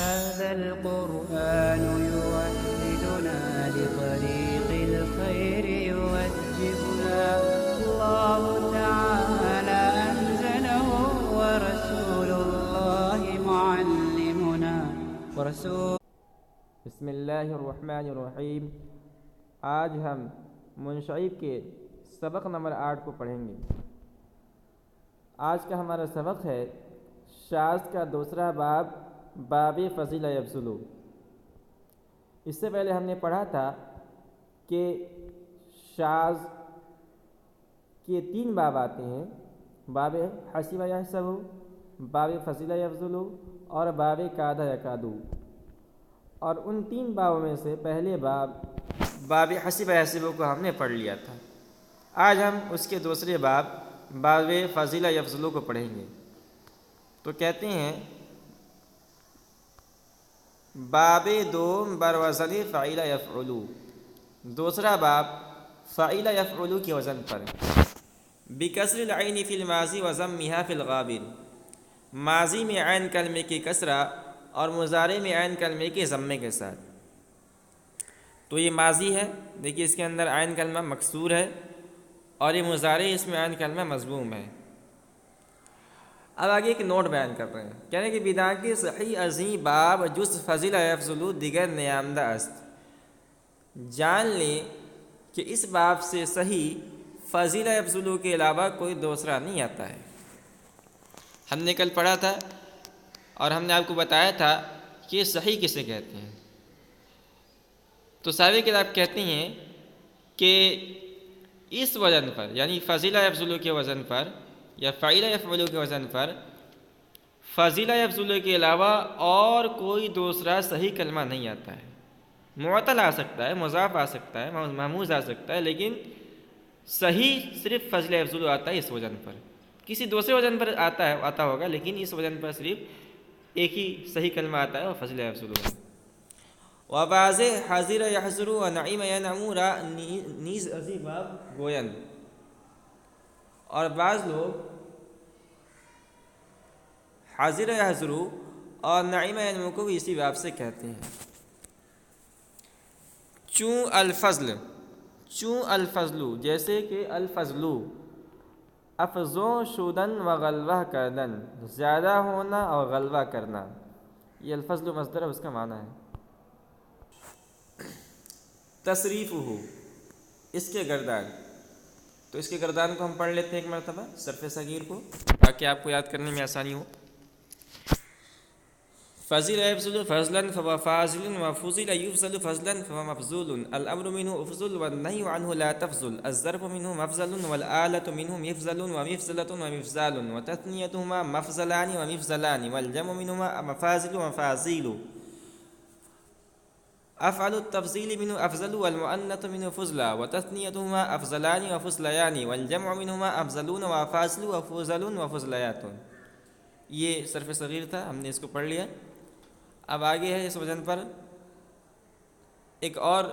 هذا القرآن يوحدنا لطريق الخير يوجهنا الله تعالى أنزله ورسول الله معلمنا بسم اللہ الرحمن الرحیم۔ آج ہم منشعب کے سبق نمبر 8 کو پڑھیں گے۔ آج کا ہمارا سبق ہے شاذ کا دوسرا باب، باب فضیلہ یفضلو۔ اس سے پہلے ہم نے پڑھا تھا کہ شاذ کے 3 باب آتے ہیں، باب حسب یحسب، باب فضیلہ یفضلو اور باب کاد یکادو۔ اور ان 3 بابوں میں سے پہلے باب حسب یحسب کو ہم نے پڑھ لیا تھا۔ آج ہم اس کے دوسرے باب فضیلہ یفضلو کو پڑھیں گے۔ تو کہتے ہیں باب دوم بر وزن فعیل یفعلو، دوسرا باب فعیل یفعلو کے وزن پر، بکسر العین فی الماضی وضمها فی الغابر، ماضی میں عین کلمے کی کسرہ اور مضارع میں عین کلمے کے ضمے کے ساتھ۔ تو یہ ماضی ہے، دیکھیے اس کے اندر عین کلمہ مکسور ہے اور یہ مضارع اس میں عین کلمہ مضموم ہے۔ اب آگے ایک نوٹ بیان کر رہے ہیں، کہنے کہ بدا کے صحیح عظیم باب جز فضیلہ یفضلو دیگر نیامدہ است۔ جان لیں کہ اس باب سے صحیح فضیلہ یفضلو کے علاوہ کوئی دوسرا نہیں آتا ہے۔ ہم نے کل پڑھا تھا اور ہم نے آپ کو بتایا تھا کہ صحیح کسے کہتے ہیں۔ تو سارے کتاب کہتے ہیں کہ اس وزن پر، یعنی فضیلہ یفضلو کے وزن پر یا فعیل یفعلو کے وزن پر، فضیلہ یفضلو کے علاوہ اور کوئی دوسرا صحیح کلمہ نہیں آتا ہے۔ معطل آ سکتا ہے، مضاف آ سکتا ہے، محموز آ سکتا ہے، لیکن صحیح صرف فضیلہ یفضلو آتا ہے اس وزن پر۔ کسی دوسرے وزن پر آتا ہوگا، لیکن اس وزن پر صرف ایک ہی صحیح کلمہ آتا ہے اور فضیلہ یفضلو ہے۔ واضح حاضر یحضر و نعیم ینعم را نیز ازی باب گوین، اور بعض لوگ حاضر یحضر اور نعیم ینعم کو بھی اسی باب سے کہتے ہیں۔ چون الفضل، جیسے کہ الفضل افزوں شدن و غلبہ کردن، زیادہ ہونا اور غلبہ کرنا۔ یہ الفضل مصدر ہے، اس کا معنی ہے تصریف ہو، اس کے گردان۔ تو اس کے گردان کو ہم پڑھ لیتے ہیں ایک مرتبہ صرف صغیر کو، تاکہ آپ کو یاد کرنے میں آسانی ہو۔ فضل یفضل فضلا فهو فاضل وفضل یفضل فضلا فهو مفضول، الامر منه افضل والنهي عنه لا تفضل، الظرف منه مفضل والآلة منه مفضل ومفضلة ومفضال، وتثنيتهما مفضلان ومفضلان، والجمع منهما مفاضل ومفاضيل، افعل التفضيل منه افضل والمؤنث منه فضلا، وتثنيتهما افضلان وفضليان، والجمع منهما افضلون وافاضل وفضل وفضليات۔ یہ صرف صغیر تھا، ہم نے اس کو پڑھ لیا۔ اب آگے ہے اس وزن پر ایک اور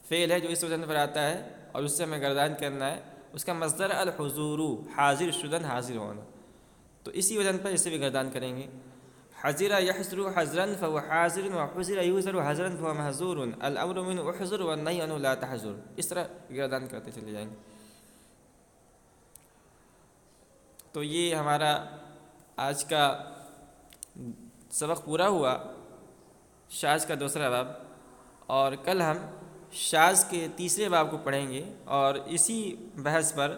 فعل ہے جو اس وزن پر آتا ہے اور اس سے ہمیں گردان کرنا ہے، اس کا مصدر الحضور، حاضر شدن، حاضر ہونا۔ تو اسی وزن پر اسے بھی گردان کریں گے۔ حضر یحضر حضرا فهو حاضر وحضر یحضر حضرا فهو محظور، الامر من احضر والنهي عنه لا تحضر۔ اس طرح گردان کرتے چلے جائیں گے۔ تو یہ ہمارا آج کا سبق پورا ہوا، شاذ کا دوسرا باب، اور کل ہم شاذ کے تیسرے باب کو پڑھیں گے اور اسی بحث پر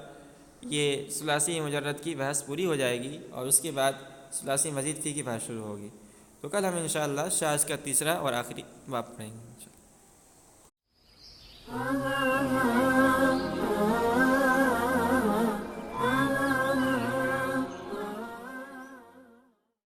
یہ ثلاثی مجرد کی بحث پوری ہو جائے گی اور اس کے بعد ثلاثی مزید فی کی بحث شروع ہوگی۔ تو کل ہم انشاءاللہ شاذ کا تیسرا اور آخری باب پڑھیں گے انشاءاللہ۔